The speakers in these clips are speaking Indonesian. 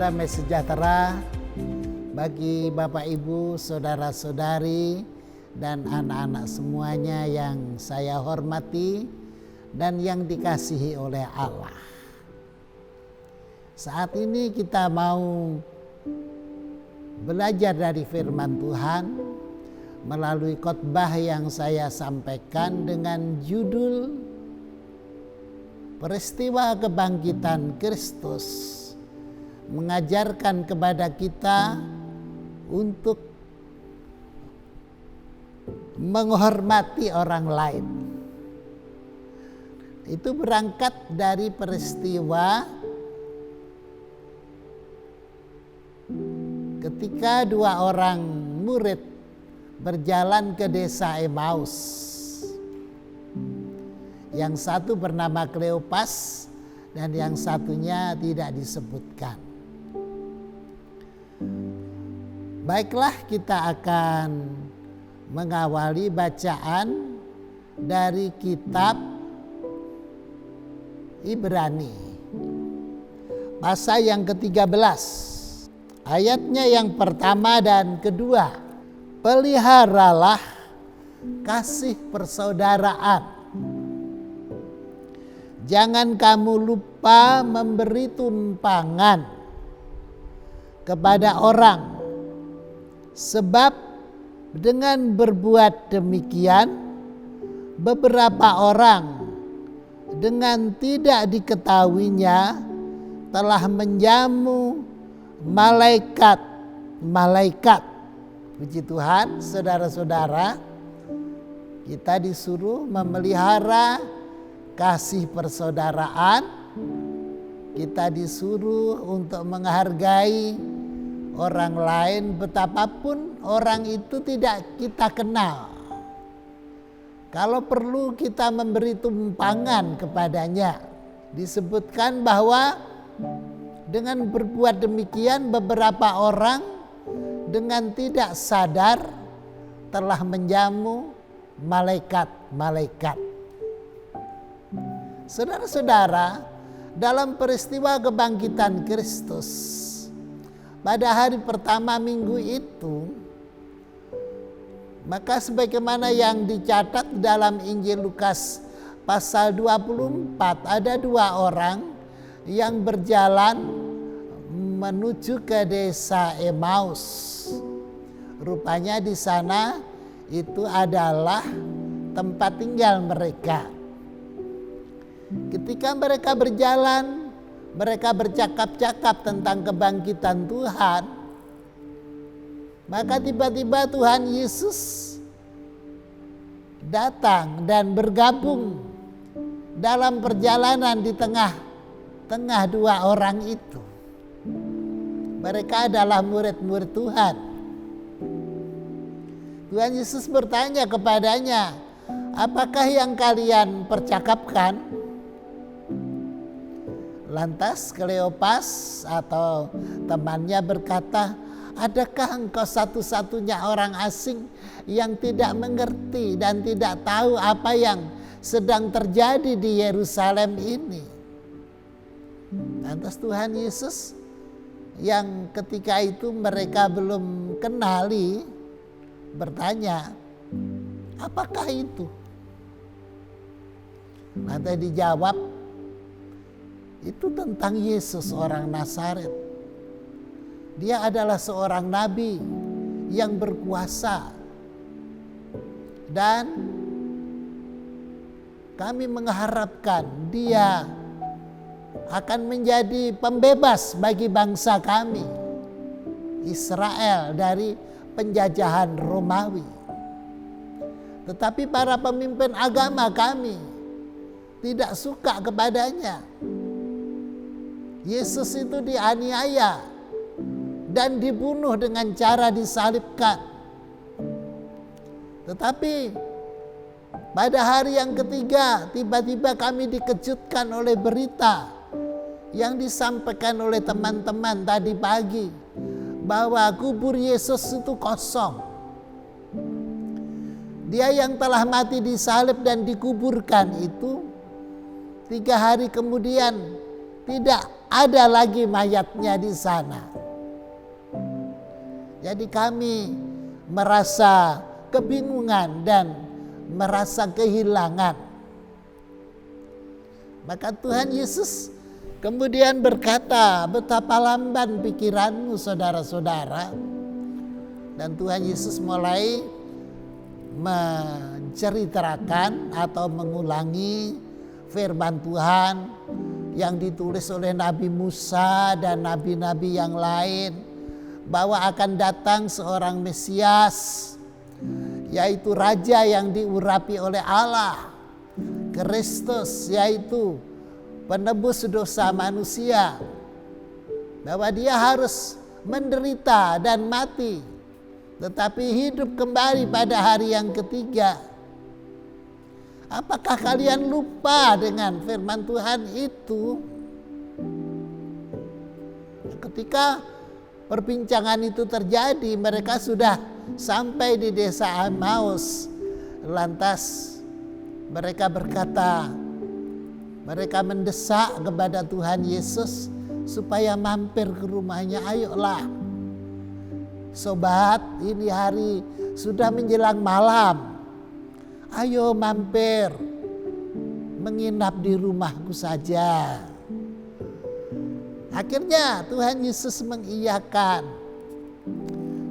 damai sejahtera bagi Bapak Ibu, saudara-saudari, dan anak-anak semuanya yang saya hormati dan yang dikasihi oleh Allah. Saat ini kita mau belajar dari firman Tuhan melalui khotbah yang saya sampaikan dengan judul Peristiwa Kebangkitan Kristus mengajarkan kepada kita untuk menghormati orang lain. Itu berangkat dari peristiwa ketika dua orang murid berjalan ke desa Emmaus. Yang satu bernama Kleopas dan yang satunya tidak disebutkan. Baiklah, kita akan mengawali bacaan dari kitab Ibrani. Pasal yang ke-13. Ayatnya yang pertama dan kedua. Peliharalah kasih persaudaraan. Jangan kamu lupa memberi tumpangan kepada orang, sebab dengan berbuat demikian beberapa orang dengan tidak diketahuinya telah menjamu malaikat. Puji Tuhan, saudara-saudara, kita disuruh memelihara kasih persaudaraan. Kita disuruh untuk menghargai orang lain betapapun orang itu tidak kita kenal. Kalau perlu kita memberi tumpangan kepadanya. Disebutkan bahwa dengan berbuat demikian beberapa orang dengan tidak sadar telah menjamu malaikat. Saudara-saudara, dalam peristiwa kebangkitan Kristus pada hari pertama minggu itu, maka sebagaimana yang dicatat dalam Injil Lukas pasal 24, ada dua orang yang berjalan menuju ke desa Emmaus. Rupanya di sana itu adalah tempat tinggal mereka. Ketika mereka berjalan, mereka bercakap-cakap tentang kebangkitan Tuhan. Maka tiba-tiba Tuhan Yesus datang dan bergabung dalam perjalanan di tengah dua orang itu. Mereka adalah murid-murid Tuhan. Tuhan Yesus bertanya kepadanya, "Apakah yang kalian percakapkan?" Lantas Kleopas atau temannya berkata, "Adakah engkau satu-satunya orang asing yang tidak mengerti dan tidak tahu apa yang sedang terjadi di Yerusalem ini?" Lantas Tuhan Yesus yang ketika itu mereka belum kenali bertanya, "Apakah itu?" Lantas dijawab, "Itu tentang Yesus orang Nazaret. Dia adalah seorang nabi yang berkuasa. Dan kami mengharapkan dia akan menjadi pembebas bagi bangsa kami, Israel, dari penjajahan Romawi. Tetapi para pemimpin agama kami tidak suka kepadanya. Yesus itu dianiaya dan dibunuh dengan cara disalibkan. Tetapi pada hari yang ketiga tiba-tiba kami dikejutkan oleh berita yang disampaikan oleh teman-teman tadi pagi bahwa kubur Yesus itu kosong. Dia yang telah mati disalib dan dikuburkan itu 3 hari kemudian tidak ada lagi mayatnya di sana. Jadi kami merasa kebingungan dan merasa kehilangan. Maka Tuhan Yesus kemudian berkata, betapa lamban pikiranmu saudara-saudara. Dan Tuhan Yesus mulai menceritakan atau mengulangi firman Tuhan yang ditulis oleh Nabi Musa dan nabi-nabi yang lain, bahwa akan datang seorang Mesias, yaitu Raja yang diurapi oleh Allah, Kristus, yaitu penebus dosa manusia, bahwa dia harus menderita dan mati, tetapi hidup kembali pada hari yang ketiga. Apakah kalian lupa dengan firman Tuhan itu? Ketika perbincangan itu terjadi, mereka sudah sampai di desa Emmaus. Lantas mereka berkata, mereka mendesak kepada Tuhan Yesus supaya mampir ke rumahnya. Ayolah sobat, ini hari sudah menjelang malam. Ayo mampir menginap di rumahku saja. Akhirnya Tuhan Yesus mengiyakan.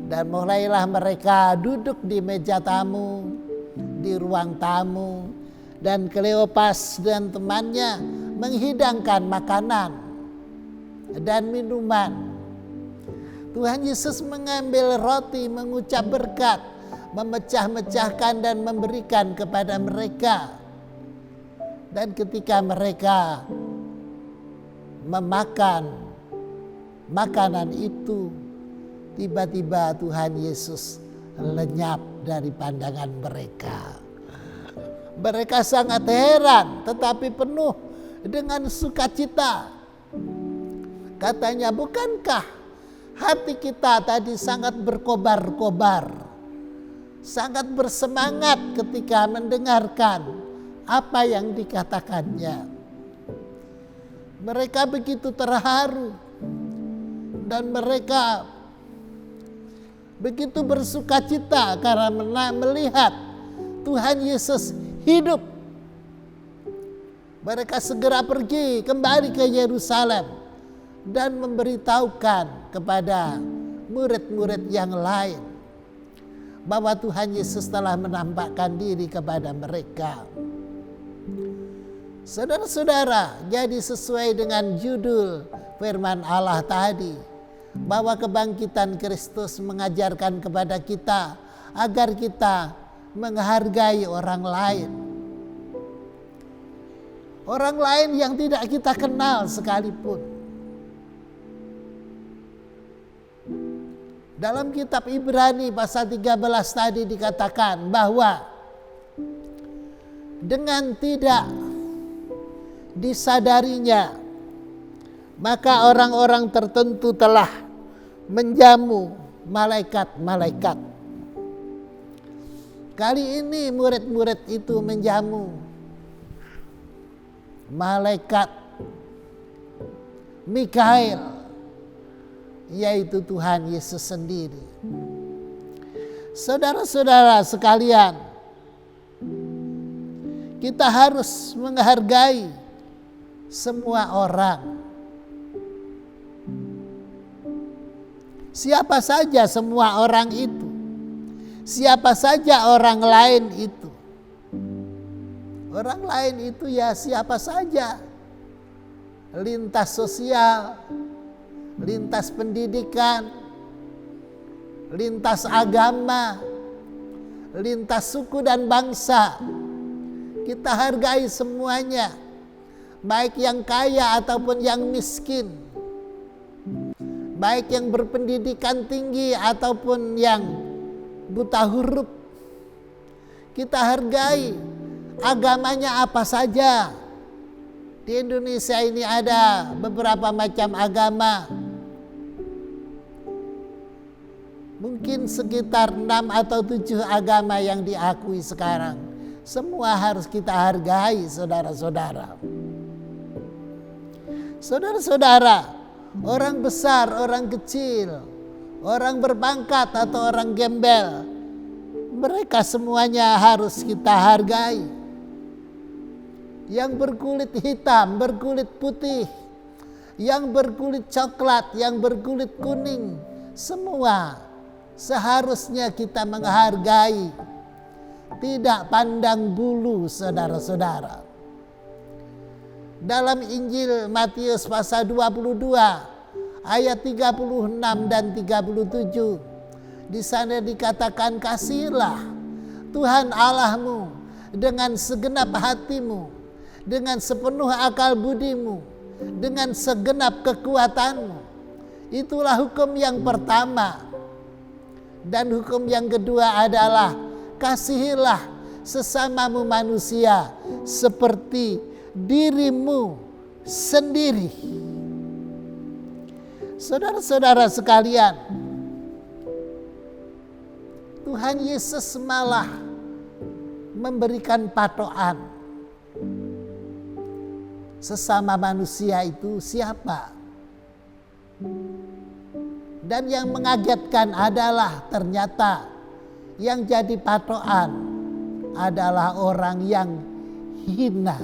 Dan mulailah mereka duduk di meja tamu, di ruang tamu. Dan Kleopas dan temannya menghidangkan makanan dan minuman. Tuhan Yesus mengambil roti, mengucap berkat, memecah-mecahkan dan memberikan kepada mereka. Dan ketika mereka memakan makanan itu, tiba-tiba Tuhan Yesus lenyap dari pandangan mereka. Mereka sangat heran, tetapi penuh dengan sukacita. Katanya, bukankah hati kita tadi sangat berkobar-kobar, sangat bersemangat ketika mendengarkan apa yang dikatakannya. Mereka begitu terharu dan mereka begitu bersukacita karena melihat Tuhan Yesus hidup. Mereka segera pergi kembali ke Yerusalem dan memberitahukan kepada murid-murid yang lain bahwa Tuhan Yesus telah menampakkan diri kepada mereka. Saudara-saudara, jadi sesuai dengan judul firman Allah tadi, bahwa kebangkitan Kristus mengajarkan kepada kita agar kita menghargai orang lain. Orang lain yang tidak kita kenal sekalipun. Dalam kitab Ibrani pasal 13 tadi dikatakan bahwa dengan tidak disadarinya, maka orang-orang tertentu telah menjamu malaikat-malaikat. Kali ini murid-murid itu menjamu malaikat Mikael, yaitu Tuhan Yesus sendiri. Saudara-saudara sekalian, kita harus menghargai semua orang. Siapa saja semua orang itu? Siapa saja orang lain itu? Orang lain itu ya siapa saja. Lintas sosial, lintas pendidikan, lintas agama, lintas suku dan bangsa. Kita hargai semuanya, baik yang kaya ataupun yang miskin, baik yang berpendidikan tinggi ataupun yang buta huruf. Kita hargai agamanya apa saja. Di Indonesia ini ada beberapa macam agama. Mungkin sekitar 6 atau 7 agama yang diakui sekarang. Semua harus kita hargai, saudara-saudara. Saudara-saudara, orang besar, orang kecil, orang berpangkat atau orang gembel, mereka semuanya harus kita hargai. Yang berkulit hitam, berkulit putih, yang berkulit coklat, yang berkulit kuning, semua seharusnya kita menghargai. Tidak pandang bulu, saudara-saudara. Dalam Injil Matius pasal 22 ayat 36 dan 37, di sana dikatakan, kasihilah Tuhan Allahmu dengan segenap hatimu, dengan sepenuh akal budimu, dengan segenap kekuatanmu. Itulah hukum yang pertama. Dan hukum yang kedua adalah kasihilah sesamamu manusia seperti dirimu sendiri. Saudara-saudara sekalian, Tuhan Yesus malah memberikan patokan. Sesama manusia itu siapa? Dan yang mengagetkan adalah ternyata yang jadi patokan adalah orang yang hina.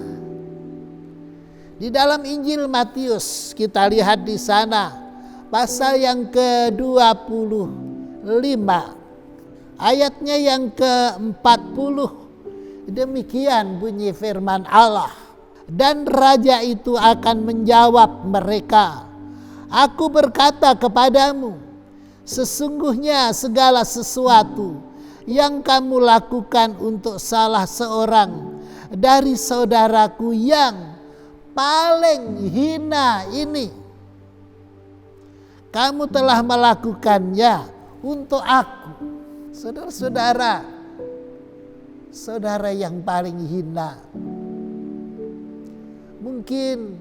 Di dalam Injil Matius kita lihat di sana pasal yang ke-25 ayatnya yang ke-40, demikian bunyi firman Allah. Dan raja itu akan menjawab mereka, aku berkata kepadamu, sesungguhnya segala sesuatu yang kamu lakukan untuk salah seorang dari saudaraku yang paling hina ini, kamu telah melakukannya untuk aku. Saudara-saudara, saudara yang paling hina, mungkin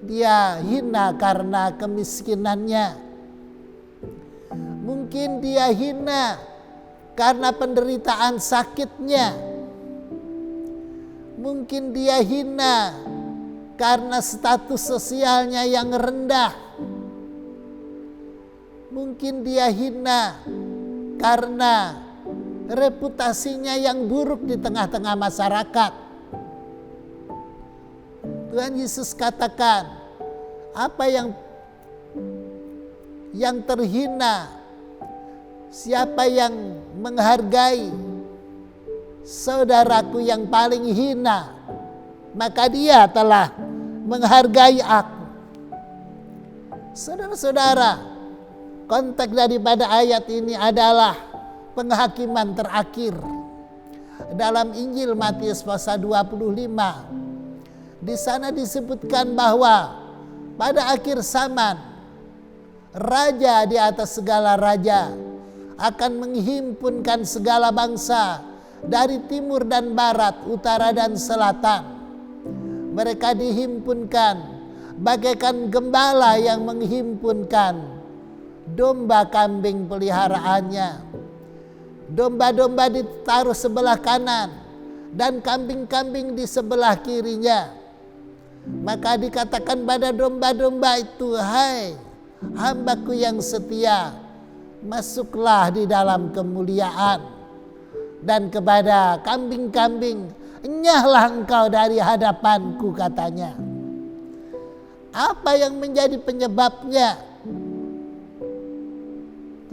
dia hina karena kemiskinannya, mungkin dia hina karena penderitaan sakitnya, mungkin dia hina karena status sosialnya yang rendah, mungkin dia hina karena reputasinya yang buruk di tengah-tengah masyarakat. Tuhan Yesus katakan, apa yang terhina, siapa yang menghargai saudaraku yang paling hina, maka dia telah menghargai aku. Saudara-saudara, konteks daripada ayat ini adalah penghakiman terakhir. Dalam Injil Matius pasal 25, di sana disebutkan bahwa pada akhir zaman, raja di atas segala raja akan menghimpunkan segala bangsa dari timur dan barat, utara dan selatan. Mereka dihimpunkan bagaikan gembala yang menghimpunkan domba kambing peliharaannya. Domba-domba ditaruh sebelah kanan dan kambing-kambing di sebelah kirinya. Maka dikatakan pada domba-domba itu, hai hambaku yang setia, masuklah di dalam kemuliaan. Dan kepada kambing-kambing, enyahlah engkau dari hadapanku, katanya. Apa yang menjadi penyebabnya?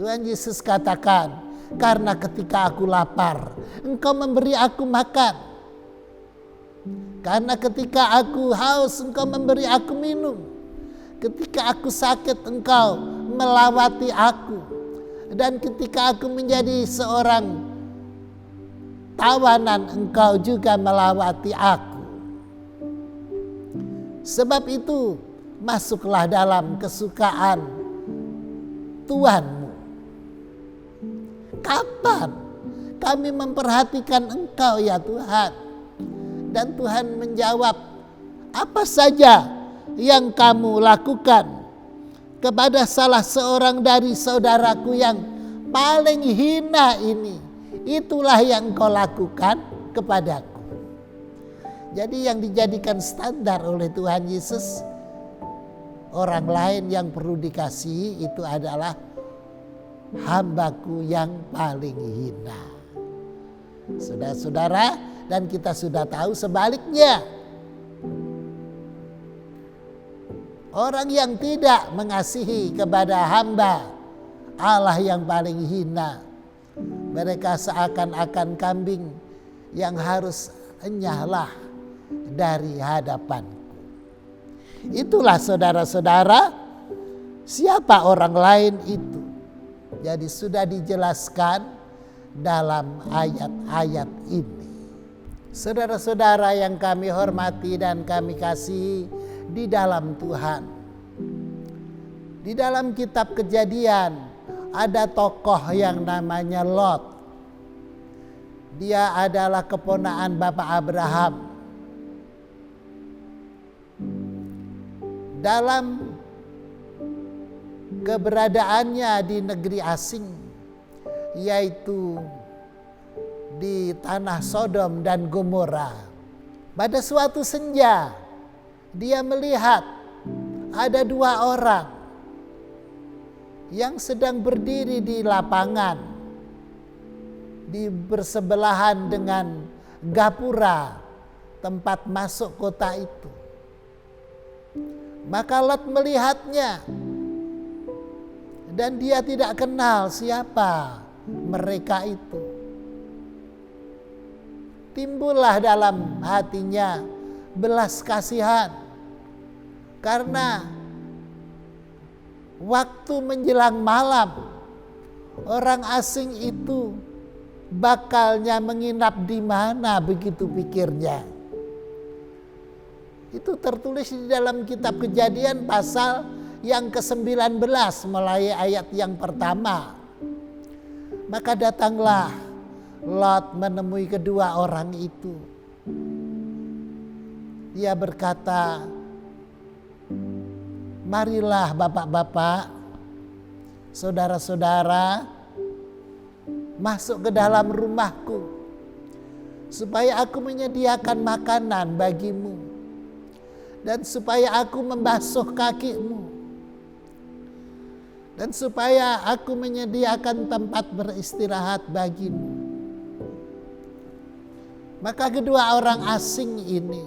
Tuhan Yesus katakan, karena ketika aku lapar, engkau memberi aku makan. Karena ketika aku haus, engkau memberi aku minum. Ketika aku sakit, engkau melawati aku. Dan ketika aku menjadi seorang tawanan, engkau juga melawati aku. Sebab itu, masuklah dalam kesukaan Tuhanmu. Kapan kami memperhatikan engkau ya Tuhan? Dan Tuhan menjawab, apa saja yang kamu lakukan kepada salah seorang dari saudaraku yang paling hina ini, itulah yang kau lakukan kepadaku. Jadi yang dijadikan standar oleh Tuhan Yesus, orang lain yang perlu dikasihi itu adalah hambaku yang paling hina. Saudara-saudara, dan kita sudah tahu sebaliknya. Orang yang tidak mengasihi kepada hamba Allah yang paling hina, mereka seakan-akan kambing yang harus enyahlah dari hadapanku. Itulah saudara-saudara siapa orang lain itu. Jadi sudah dijelaskan dalam ayat-ayat ini. Saudara-saudara yang kami hormati dan kami kasihi di dalam Tuhan. Di dalam kitab Kejadian ada tokoh yang namanya Lot. Dia adalah keponakan Bapak Abraham. Dalam keberadaannya di negeri asing, yaitu di tanah Sodom dan Gomora. Pada suatu senja, dia melihat ada dua orang yang sedang berdiri di lapangan, di bersebelahan dengan gapura tempat masuk kota itu. Maka Lot melihatnya dan dia tidak kenal siapa mereka itu. Timbullah dalam hatinya belas kasihan karena waktu menjelang malam orang asing itu bakalnya menginap di mana, begitu pikirnya. Itu tertulis di dalam kitab Kejadian pasal yang ke-19 mulai ayat yang pertama. Maka datanglah Lot menemui kedua orang itu. Dia berkata, marilah bapak-bapak, saudara-saudara, masuk ke dalam rumahku supaya aku menyediakan makanan bagimu dan supaya aku membasuh kakimu dan supaya aku menyediakan tempat beristirahat bagimu. Maka kedua orang asing ini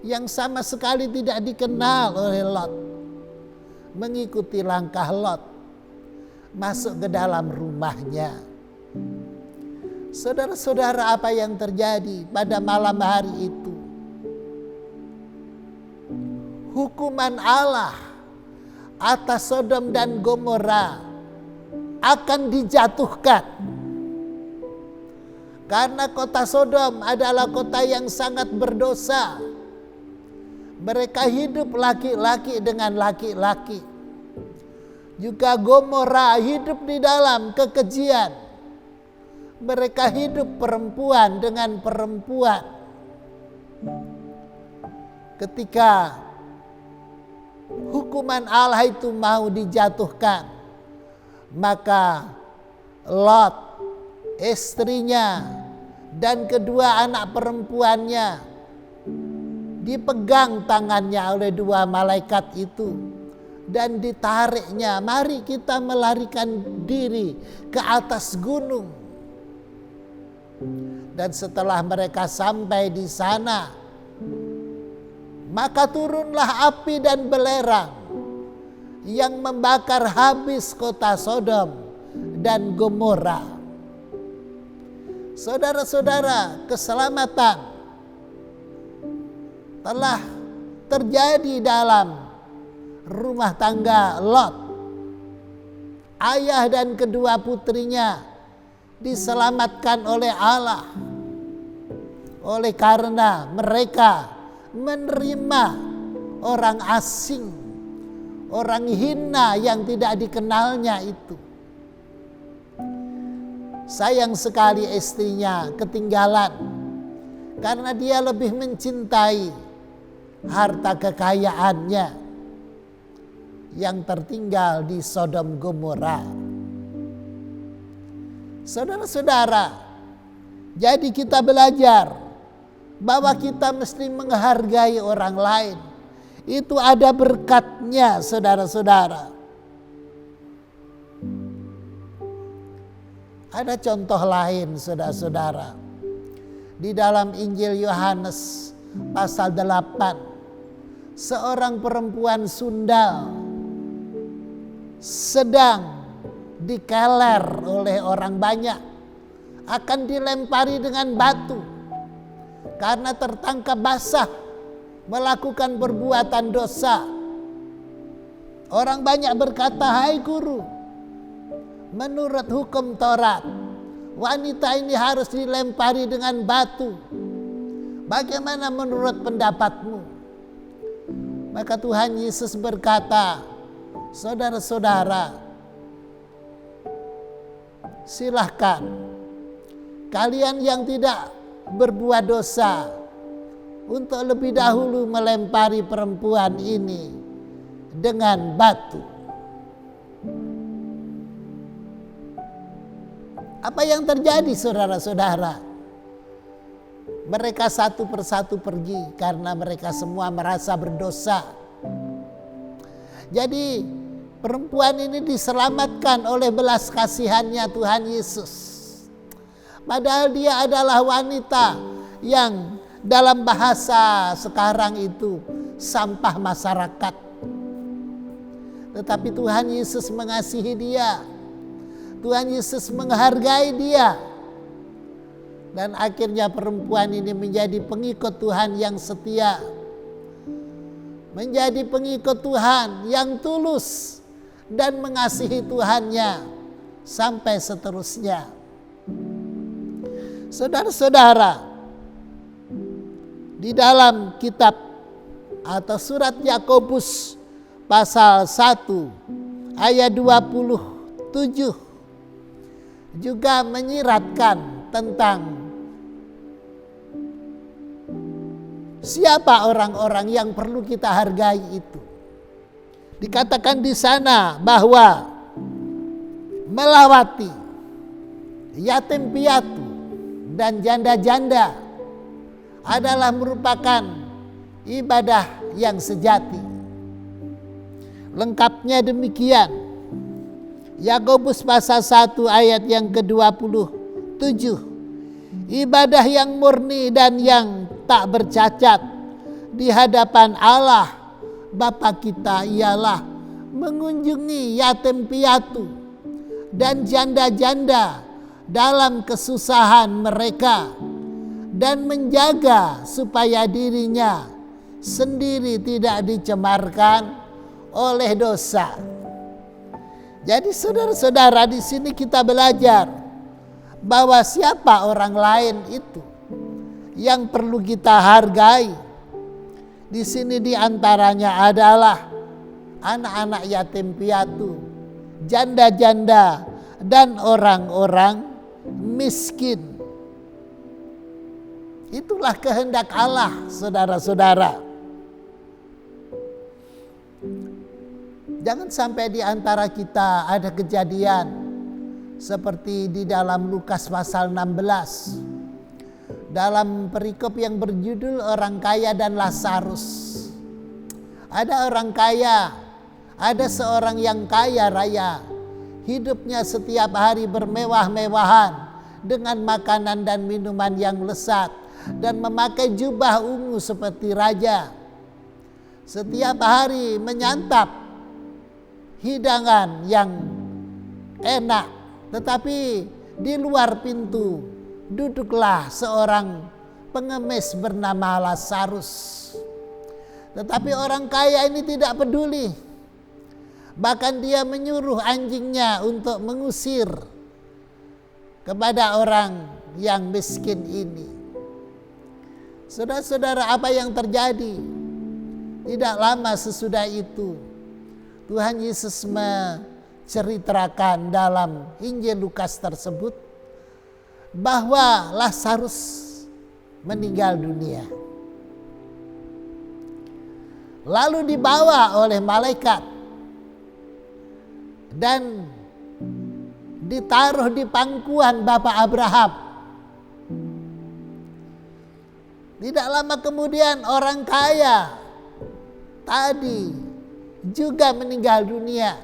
yang sama sekali tidak dikenal oleh Lot mengikuti langkah Lot masuk ke dalam rumahnya. Saudara-saudara, apa yang terjadi pada malam hari itu? Hukuman Allah atas Sodom dan Gomora akan dijatuhkan. Karena kota Sodom adalah kota yang sangat berdosa. Mereka hidup laki-laki dengan laki-laki. Juga Gomora hidup di dalam kekejian. Mereka hidup perempuan dengan perempuan. Ketika hukuman Allah itu mau dijatuhkan, maka Lot, istrinya, dan kedua anak perempuannya dipegang tangannya oleh dua malaikat itu dan ditariknya. Mari kita melarikan diri ke atas gunung. Dan setelah mereka sampai di sana, maka turunlah api dan belerang yang membakar habis kota Sodom dan Gomora. Saudara-saudara, keselamatan telah terjadi dalam rumah tangga Lot. Ayah dan kedua putrinya diselamatkan oleh Allah oleh karena mereka menerima orang asing, orang hina yang tidak dikenalnya itu. Sayang sekali istrinya ketinggalan karena dia lebih mencintai harta kekayaannya yang tertinggal di Sodom Gomora. Saudara-saudara, jadi kita belajar bahwa kita mesti menghargai orang lain. itu ada berkatnya, saudara-saudara. Ada contoh lain, saudara-saudara. Di dalam Injil Yohanes pasal 8, seorang perempuan sundal sedang dikeler oleh orang banyak, akan dilempari dengan batu karena tertangkap basah melakukan perbuatan dosa. Orang banyak berkata, "Hai guru, menurut hukum Taurat, wanita ini harus dilempari dengan batu. Bagaimana menurut pendapatmu?" Maka Tuhan Yesus berkata, "Saudara-saudara, silahkan kalian yang tidak berbuat dosa untuk lebih dahulu melempari perempuan ini dengan batu." Apa yang terjadi, saudara-saudara? Mereka satu persatu pergi karena mereka semua merasa berdosa. Jadi perempuan ini diselamatkan oleh belas kasihannya Tuhan Yesus. Padahal dia adalah wanita yang dalam bahasa sekarang itu sampah masyarakat. Tetapi Tuhan Yesus mengasihi dia. Tuhan Yesus menghargai dia. Dan akhirnya perempuan ini menjadi pengikut Tuhan yang setia. Menjadi pengikut Tuhan yang tulus dan mengasihi Tuhannya sampai seterusnya. Saudara-saudara, di dalam kitab atau surat Yakobus pasal 1 ayat 27 juga menyiratkan tentang siapa orang-orang yang perlu kita hargai itu. Dikatakan di sana bahwa melawati yatim piatu dan janda-janda adalah merupakan ibadah yang sejati. Lengkapnya demikian. Yakobus pasal 1 ayat yang ke-27. Ibadah yang murni dan yang tak bercacat di hadapan Allah Bapa kita ialah mengunjungi yatim piatu dan janda-janda dalam kesusahan mereka dan menjaga supaya dirinya sendiri tidak dicemarkan oleh dosa. Jadi saudara-saudara, di sini kita belajar bahwa siapa orang lain itu yang perlu kita hargai. Di sini diantaranya adalah anak-anak yatim piatu, janda-janda, dan orang-orang miskin. Itulah kehendak Allah, saudara-saudara. Jangan sampai di antara kita ada kejadian seperti di dalam Lukas pasal 16. Dalam perikop yang berjudul Orang Kaya dan Lazarus. Ada orang kaya, ada seorang yang kaya raya. Hidupnya setiap hari bermewah-mewahan dengan makanan dan minuman yang lezat dan memakai jubah ungu seperti raja. Setiap hari menyantap hidangan yang enak, tetapi di luar pintu duduklah seorang pengemis bernama Lazarus. Tetapi orang kaya ini tidak peduli. Bahkan dia menyuruh anjingnya untuk mengusir kepada orang yang miskin ini. Saudara-saudara, apa yang terjadi? Tidak lama sesudah itu, Tuhan Yesus menceritakan dalam Injil Lukas tersebut bahwa Lazarus meninggal dunia. Lalu dibawa oleh malaikat dan ditaruh di pangkuan Bapak Abraham. Tidak lama kemudian orang kaya tadi juga meninggal dunia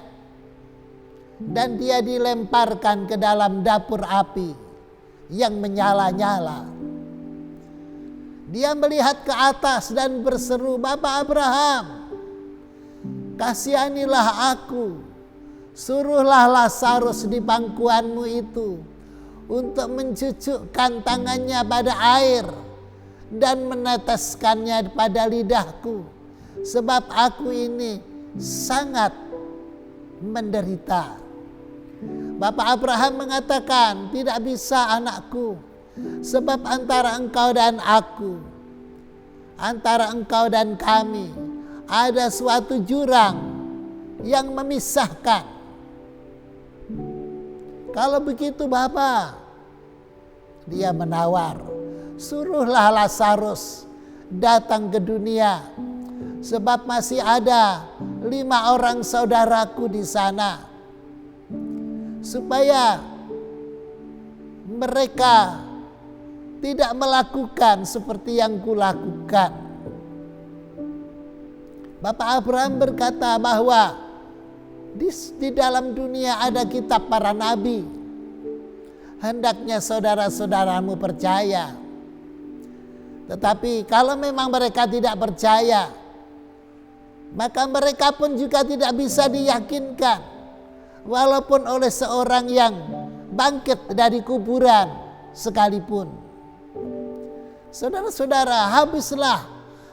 dan dia dilemparkan ke dalam dapur api yang menyala-nyala. Dia melihat ke atas dan berseru, "Bapak Abraham, kasihanilah aku. Suruhlah Lazarus di pangkuanmu itu untuk mencucukkan tangannya pada air dan meneteskannya pada lidahku, sebab aku ini sangat menderita." Bapak Abraham mengatakan, "Tidak bisa anakku, sebab antara engkau dan aku, antara engkau dan kami, ada suatu jurang yang memisahkan. Kalau begitu Bapak," dia menawar, "suruhlah Lazarus datang ke dunia, sebab masih ada 5 orang saudaraku di sana, supaya mereka tidak melakukan seperti yang kulakukan." Bapak Abraham berkata bahwa di dalam dunia ada kitab para nabi. Hendaknya saudara-saudaramu percaya. Tetapi kalau memang mereka tidak percaya, maka mereka pun juga tidak bisa diyakinkan, walaupun oleh seorang yang bangkit dari kuburan sekalipun. Saudara-saudara, habislah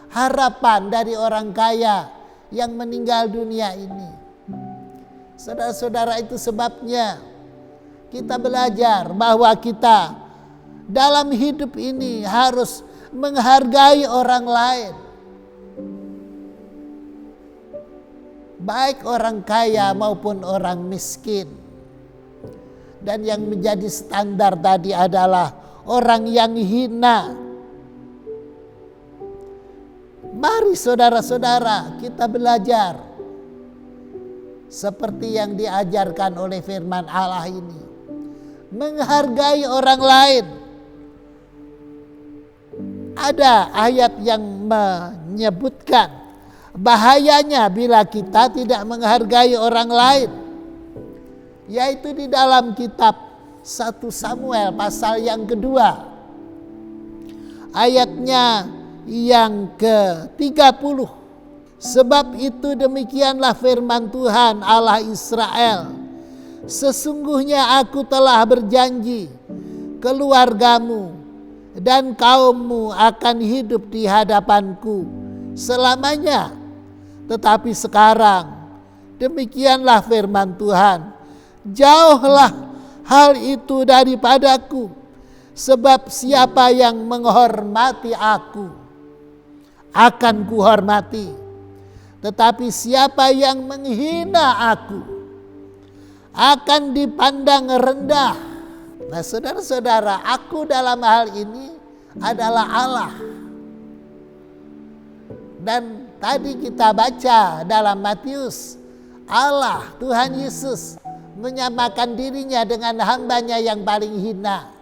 harapan dari orang kaya yang meninggal dunia ini. Saudara-saudara, itu sebabnya kita belajar bahwa kita dalam hidup ini harus menghargai orang lain, baik orang kaya maupun orang miskin. Dan yang menjadi standar tadi adalah orang yang hina. Mari saudara-saudara, kita belajar seperti yang diajarkan oleh firman Allah ini, menghargai orang lain. Ada ayat yang menyebutkan bahayanya bila kita tidak menghargai orang lain, yaitu di dalam kitab 1 Samuel pasal yang kedua, ayatnya yang ke-30. "Sebab itu demikianlah firman Tuhan Allah Israel, sesungguhnya aku telah berjanji, keluargamu dan kaummu akan hidup di hadapanku selamanya. Tetapi sekarang demikianlah firman Tuhan, jauhlah hal itu daripadaku, sebab siapa yang menghormati aku akan kuhormati, tetapi siapa yang menghina aku akan dipandang rendah." Nah saudara-saudara, aku dalam hal ini adalah Allah. Dan tadi kita baca dalam Matius, Allah, Tuhan Yesus menyamakan dirinya dengan hambanya yang paling hina.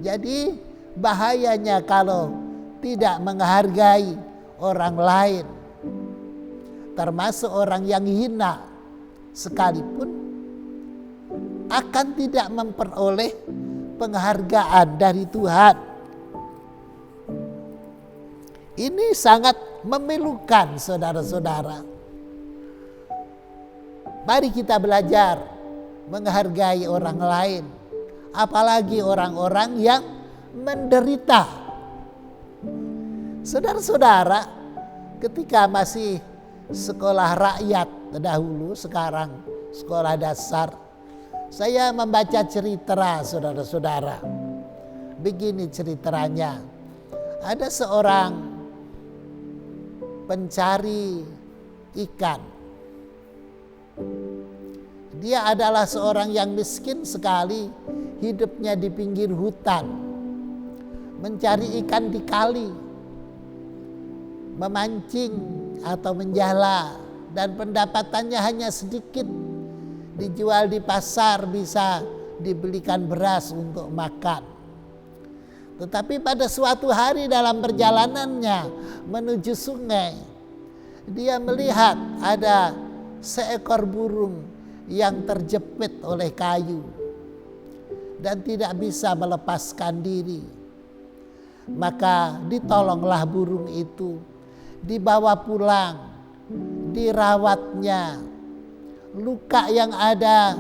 Jadi bahayanya kalau tidak menghargai orang lain, termasuk orang yang hina sekalipun, akan tidak memperoleh penghargaan dari Tuhan. Ini sangat memilukan saudara-saudara. Mari kita belajar menghargai orang lain, apalagi orang-orang yang menderita. Saudara-saudara, ketika masih sekolah rakyat dahulu, sekarang sekolah dasar, saya membaca cerita saudara-saudara. Begini ceritanya. Ada seorang pencari ikan. Dia adalah seorang yang miskin sekali, hidupnya di pinggir hutan, mencari ikan di kali, memancing atau menjala, dan pendapatannya hanya sedikit. Dijual di pasar, bisa dibelikan beras untuk makan. Tetapi pada suatu hari dalam perjalanannya menuju sungai, dia melihat ada seekor burung yang terjepit oleh kayu dan tidak bisa melepaskan diri. Maka ditolonglah burung itu, dibawa pulang, dirawatnya, luka yang ada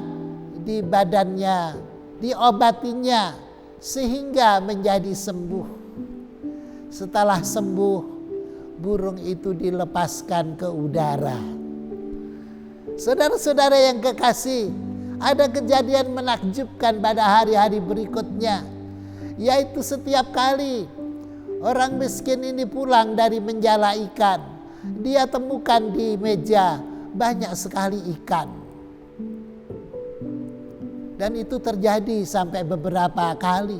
di badannya diobatinya sehingga menjadi sembuh. Setelah sembuh, burung itu dilepaskan ke udara. Saudara-saudara yang kekasih, ada kejadian menakjubkan pada hari-hari berikutnya, yaitu setiap kali orang miskin ini pulang dari menjala ikan, dia temukan di meja banyak sekali ikan. Dan itu terjadi sampai beberapa kali.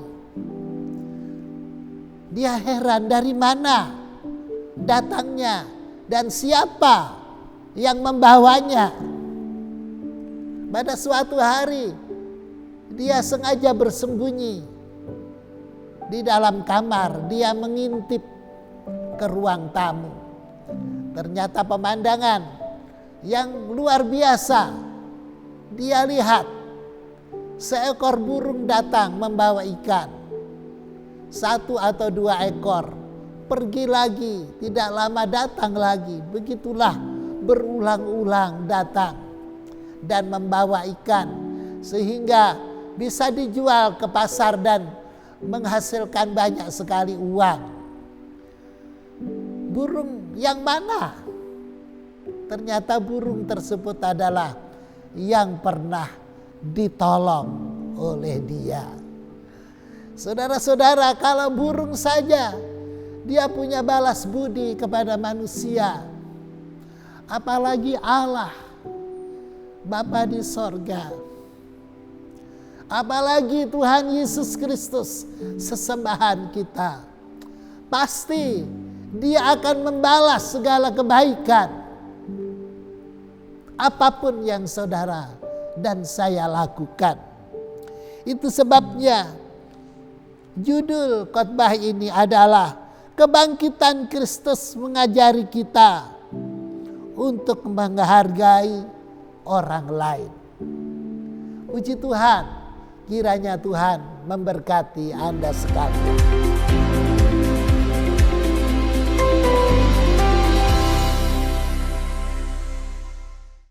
Dia heran dari mana datangnya dan siapa yang membawanya. Pada suatu hari dia sengaja bersembunyi di dalam kamar. Dia mengintip ke ruang tamu. Ternyata pemandangan yang luar biasa. Dia lihat seekor burung datang membawa ikan. 1 atau 2 ekor. Pergi lagi, tidak lama datang lagi. Begitulah berulang-ulang datang dan membawa ikan, sehingga bisa dijual ke pasar dan menghasilkan banyak sekali uang. Burung yang mana? Ternyata burung tersebut adalah yang pernah ditolong oleh dia. Saudara-saudara, kalau burung saja dia punya balas budi kepada manusia, apalagi Allah Bapa di sorga, apalagi Tuhan Yesus Kristus sesembahan kita. Pasti dia akan membalas segala kebaikan apapun yang saudara dan saya lakukan. Itu sebabnya judul khotbah ini adalah Kebangkitan Kristus mengajari kita untuk menghargai orang lain. Puji Tuhan, kiranya Tuhan memberkati Anda sekalian.